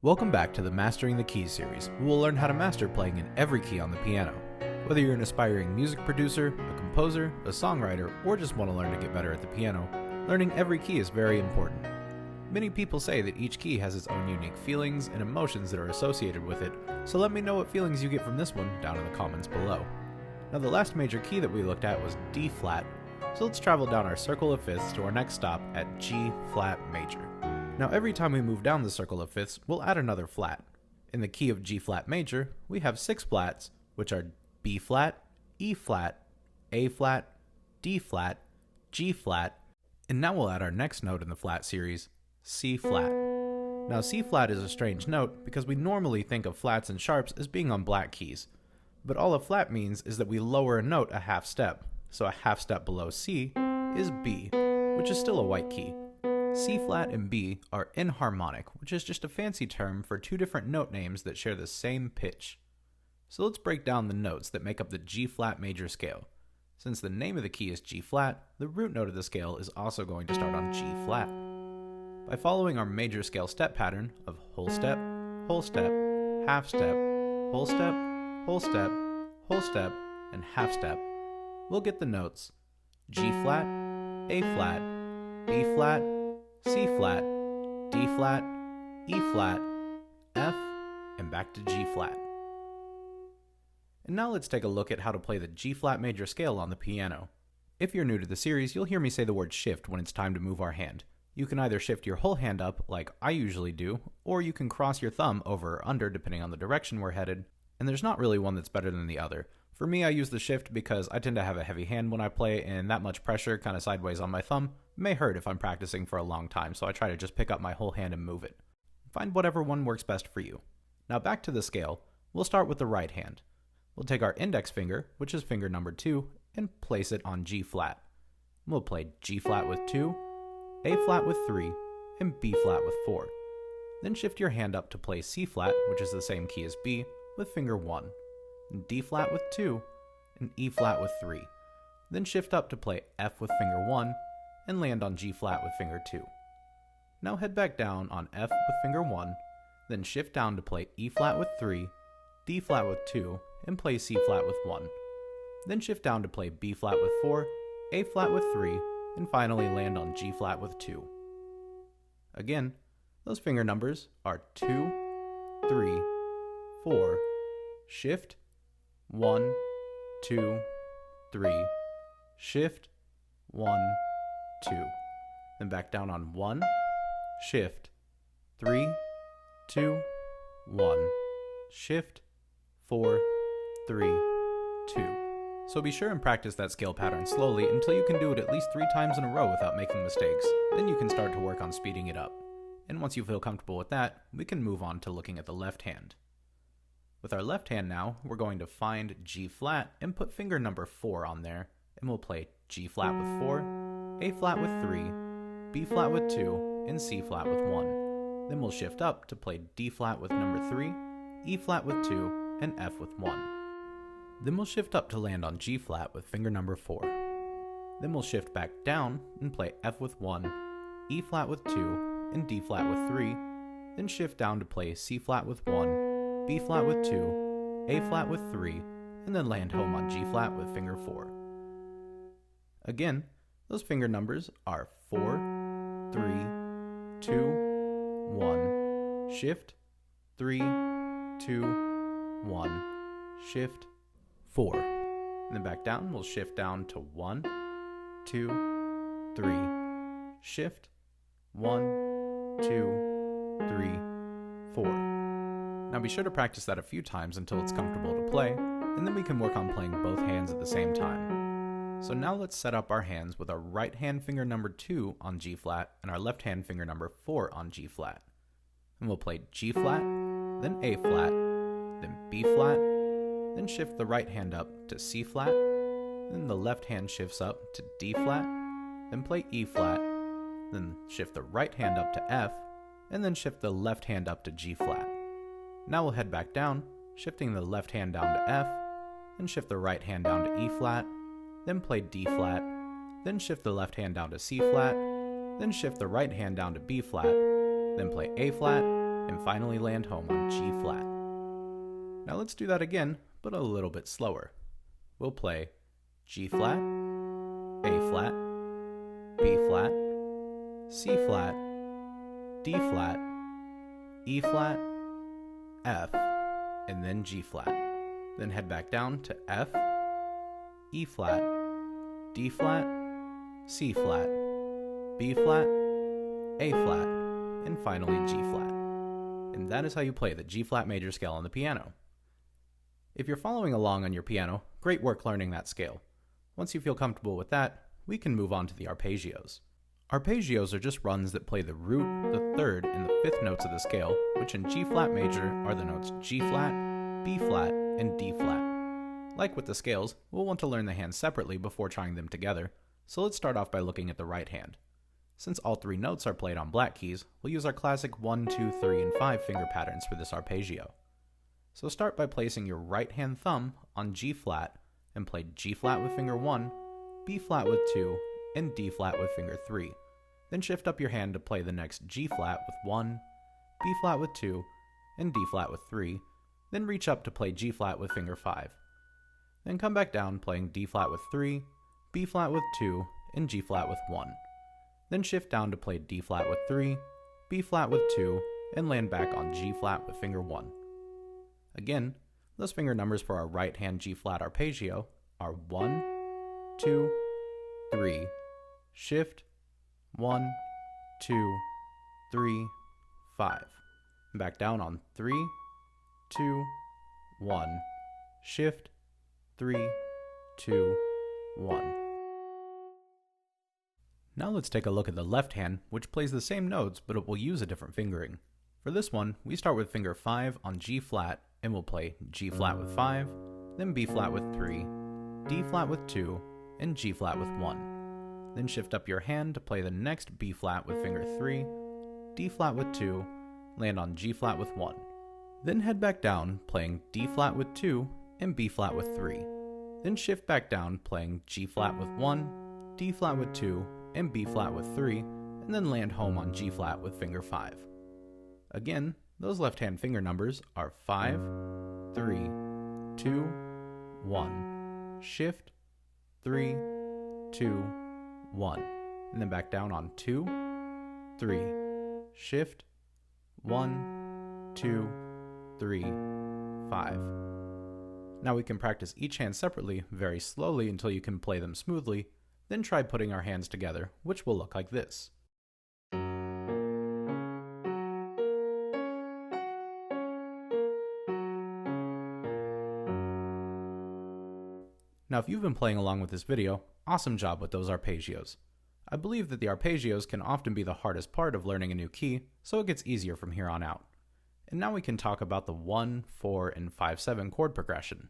Welcome back to the Mastering the Keys series. We will learn how to master playing in every key on the piano. Whether you're an aspiring music producer, a composer, a songwriter, or just want to learn to get better at the piano, learning every key is very important. Many people say that each key has its own unique feelings and emotions that are associated with it, so let me know what feelings you get from this one down in the comments below. Now the last major key that we looked at was D flat, so let's travel down our circle of fifths to our next stop at G flat major. Now every time we move down the circle of fifths, we'll add another flat. In the key of G flat major, we have 6 flats, which are B flat, E flat, A flat, D flat, G flat, and now we'll add our next note in the flat series, C flat. Now C flat is a strange note because we normally think of flats and sharps as being on black keys, but all a flat means is that we lower a note a half step, so a half step below C is B, which is still a white key. C flat and B are inharmonic, which is just a fancy term for two different note names that share the same pitch. So let's break down the notes that make up the G flat major scale. Since the name of the key is G flat, the root note of the scale is also going to start on G flat. By following our major scale step pattern of whole step, half step, whole step, whole step, whole step, and half step, we'll get the notes G flat, A flat, B flat, C flat, D flat, E flat, F, and back to G flat. And now let's take a look at how to play the G flat major scale on the piano. If you're new to the series, you'll hear me say the word shift when it's time to move our hand. You can either shift your whole hand up, like I usually do, or you can cross your thumb over or under depending on the direction we're headed, and there's not really one that's better than the other. For me, I use the shift because I tend to have a heavy hand when I play, and that much pressure kind of sideways on my thumb may hurt if I'm practicing for a long time, so I try to just pick up my whole hand and move it. Find whatever one works best for you. Now back to the scale, we'll start with the right hand. We'll take our index finger, which is finger number 2, and place it on G flat. We'll play G flat with 2, A flat with 3, and B flat with 4. Then shift your hand up to play C flat, which is the same key as B, with finger 1. And D flat with 2, and E flat with 3. Then shift up to play F with finger 1, and land on G flat with finger 2. Now head back down on F with finger 1, then shift down to play E flat with 3, D flat with 2, and play C flat with 1. Then shift down to play B flat with 4, A flat with 3, and finally land on G flat with 2. Again, those finger numbers are 2, 3, 4, shift, 1, 2, 3, shift, 1, 2. Then back down on 1, shift, 3, 2, 1, shift, 4, 3, 2. So be sure and practice that scale pattern slowly until you can do it at least 3 times in a row without making mistakes. Then you can start to work on speeding it up. And once you feel comfortable with that, we can move on to looking at the left hand. With our left hand now, we're going to find G flat and put finger number 4 on there, and we'll play G flat with 4, A flat with 3, B flat with 2, and C flat with 1. Then we'll shift up to play D flat with number 3, E flat with 2, and F with 1. Then we'll shift up to land on G flat with finger number 4. Then we'll shift back down and play F with 1, E flat with 2, and D flat with 3, then shift down to play C flat with 1, B flat with 2, A flat with 3, and then land home on G flat with finger 4. Again, those finger numbers are 4, 3, 2, 1, shift, 3, 2, 1, shift, 4. And then back down, we'll shift down to 1, 2, 3, shift, 1, 2, 3, 4. Now be sure to practice that a few times until it's comfortable to play, and then we can work on playing both hands at the same time. So now let's set up our hands with our right hand finger number 2 on G flat and our left hand finger number 4 on G flat. And we'll play G flat, then A flat, then B flat, then shift the right hand up to C flat, then the left hand shifts up to D flat, then play E flat, then shift the right hand up to F, and then shift the left hand up to G flat. Now we'll head back down, shifting the left hand down to F, then shift the right hand down to E flat, then play D flat, then shift the left hand down to C flat, then shift the right hand down to B flat, then play A flat, and finally land home on G flat. Now let's do that again, but a little bit slower. We'll play G flat, A flat, B flat, C flat, D flat, E flat, F, and then G flat. Then head back down to F, E flat, D flat, C flat, B flat, A flat, and finally G flat. And that is how you play the G flat major scale on the piano. If you're following along on your piano, great work learning that scale. Once you feel comfortable with that, we can move on to the arpeggios. Arpeggios are just runs that play the root, the third, and the fifth notes of the scale, which in G flat major are the notes G flat, B flat, and D flat. Like with the scales, we'll want to learn the hands separately before trying them together, so let's start off by looking at the right hand. Since all three notes are played on black keys, we'll use our classic 1, 2, 3, and 5 finger patterns for this arpeggio. So start by placing your right hand thumb on G flat and play G flat with finger 1, B flat with 2, and D flat with finger 3. Then shift up your hand to play the next G flat with 1, B flat with 2, and D flat with 3, then reach up to play G flat with finger 5. Then come back down playing D flat with 3, B flat with 2, and G flat with 1. Then shift down to play D flat with 3, B flat with 2, and land back on G flat with finger 1. Again, those finger numbers for our right hand G flat arpeggio are 1, 2, 3, shift, 1, 2, 3, 5. Back down on 3, 2, 1, shift, 3, 2, 1. Now let's take a look at the left hand, which plays the same notes, but it will use a different fingering. For this one, we start with finger 5 on G flat, and we'll play G flat with 5, then B flat with 3, D flat with 2, and G flat with 1. Then shift up your hand to play the next B flat with finger 3, D flat with 2, land on G flat with 1. Then head back down playing D flat with 2 and B flat with 3. Then shift back down playing G flat with 1, D flat with 2, and B flat with 3, and then land home on G flat with finger 5. Again, those left hand finger numbers are 5, 3, 2, 1, shift, 3, 2, 1, and then back down on 2, 3, shift, 1, 2, 3, 5. Now we can practice each hand separately very slowly until you can play them smoothly, then try putting our hands together, which will look like this. Now if you've been playing along with this video, awesome job with those arpeggios. I believe that the arpeggios can often be the hardest part of learning a new key, so it gets easier from here on out. And now we can talk about the 1, 4, and 5/7 chord progression.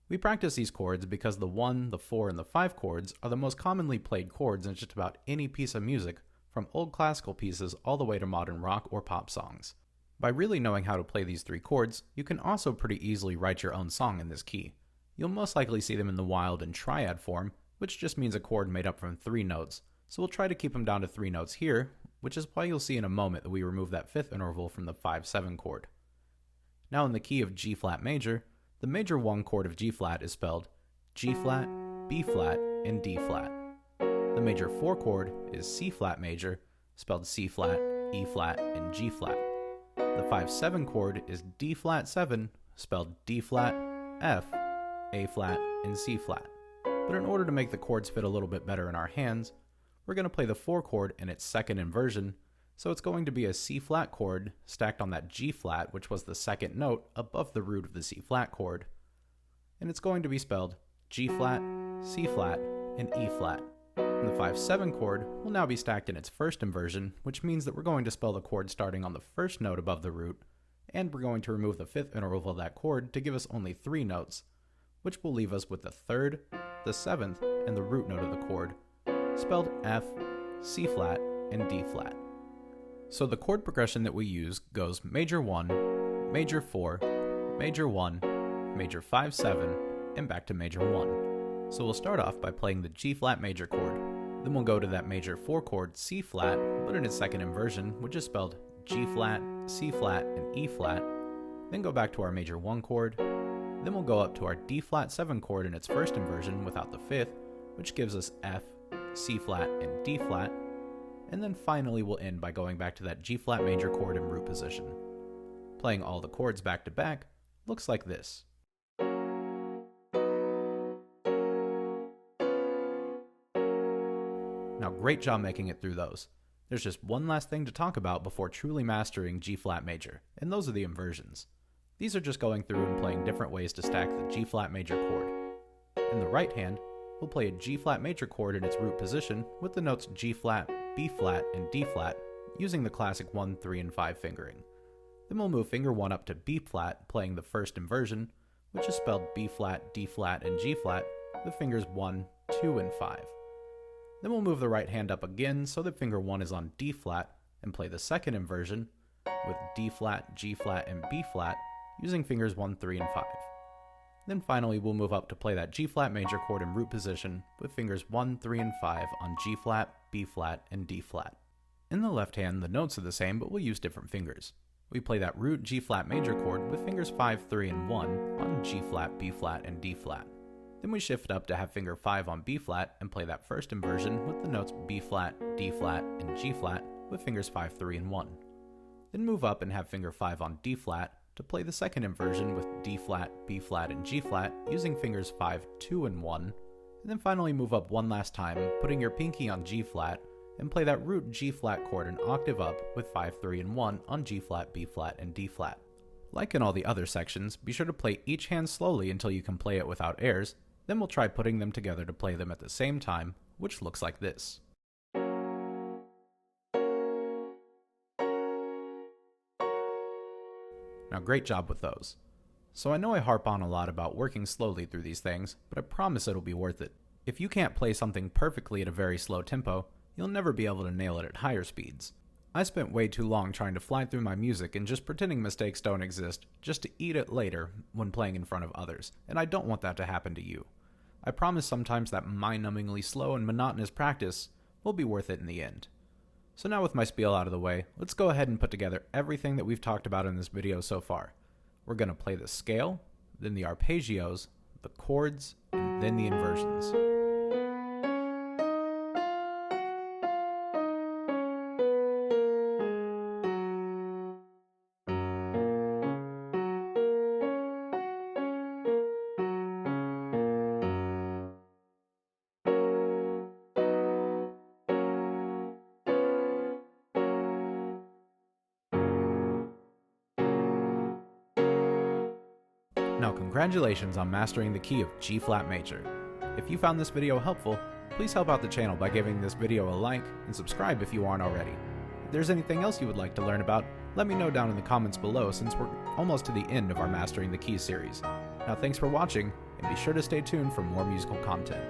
We practice these chords because the 1, the 4, and the 5 chords are the most commonly played chords in just about any piece of music, from old classical pieces all the way to modern rock or pop songs. By really knowing how to play these three chords, you can also pretty easily write your own song in this key. You'll most likely see them in the wild and triad form, which just means a chord made up from 3 notes, so we'll try to keep them down to 3 notes here, which is why you'll see in a moment that we remove that 5th interval from the 5/7 chord. Now in the key of G flat major, the major 1 chord of G flat is spelled G flat, B flat, and D flat. The major 4 chord is C flat major, spelled C flat, E flat, and G flat. The 5/7 chord is D flat 7, spelled D flat, F, A flat, and C flat. But in order to make the chords fit a little bit better in our hands, we're going to play the 4 chord in its second inversion, so it's going to be a C flat chord stacked on that G flat, which was the second note above the root of the C flat chord. And it's going to be spelled G flat, C flat, and E flat. And the 5/7 chord will now be stacked in its first inversion, which means that we're going to spell the chord starting on the first note above the root, and we're going to remove the 5th interval of that chord to give us only 3 notes, which will leave us with the 3rd, the 7th, and the root note of the chord, spelled F, C flat, and D flat. So the chord progression that we use goes major 1, major 4, major 1, major 5/7, and back to major 1. So we'll start off by playing the G flat major chord. Then we'll go to that major 4 chord C flat, but in its second inversion, which is spelled G flat, C flat, and E flat, then go back to our major 1 chord, then we'll go up to our D flat 7 chord in its first inversion without the 5th, which gives us F, C flat, and D flat, and then finally we'll end by going back to that G flat major chord in root position. Playing all the chords back to back looks like this. Now, great job making it through those. There's just one last thing to talk about before truly mastering G flat major, and those are the inversions. These are just going through and playing different ways to stack the G flat major chord. In the right hand, we'll play a G flat major chord in its root position with the notes G flat, B flat, and D flat, using the classic 1, 3, and 5 fingering. Then we'll move finger 1 up to B flat, playing the first inversion, which is spelled B flat, D flat, and G flat, with fingers 1, 2, and 5. Then we'll move the right hand up again so that finger 1 is on D flat, and play the second inversion with D flat, G flat, and B flat, using fingers 1, 3, and 5. Then finally we'll move up to play that G flat major chord in root position with fingers 1, 3, and 5 on G flat, B flat, and D flat. In the left hand, the notes are the same, but we'll use different fingers. We play that root G flat major chord with fingers 5, 3, and 1 on G flat, B flat, and D flat. Then we shift up to have finger 5 on B flat and play that first inversion with the notes B flat, D flat, and G flat with fingers 5, 3, and 1. Then move up and have finger 5 on D flat to play the second inversion with D flat, B flat, and G flat using fingers 5, 2, and 1. And then finally move up one last time, putting your pinky on G flat and play that root G flat chord an octave up with 5, 3, and 1 on G flat, B flat, and D flat. Like in all the other sections, be sure to play each hand slowly until you can play it without airs. Then we'll try putting them together to play them at the same time, which looks like this. Now, great job with those. So I know I harp on a lot about working slowly through these things, but I promise it'll be worth it. If you can't play something perfectly at a very slow tempo, you'll never be able to nail it at higher speeds. I spent way too long trying to fly through my music and just pretending mistakes don't exist, just to eat it later when playing in front of others, and I don't want that to happen to you. I promise sometimes that mind-numbingly slow and monotonous practice will be worth it in the end. So now with my spiel out of the way, let's go ahead and put together everything that we've talked about in this video so far. We're going to play the scale, then the arpeggios, the chords, and then the inversions. Now, congratulations on mastering the key of G flat major. If you found this video helpful, please help out the channel by giving this video a like and subscribe if you aren't already. If there's anything else you would like to learn about, let me know down in the comments below since we're almost to the end of our Mastering the Keys series. Now, thanks for watching, and be sure to stay tuned for more musical content.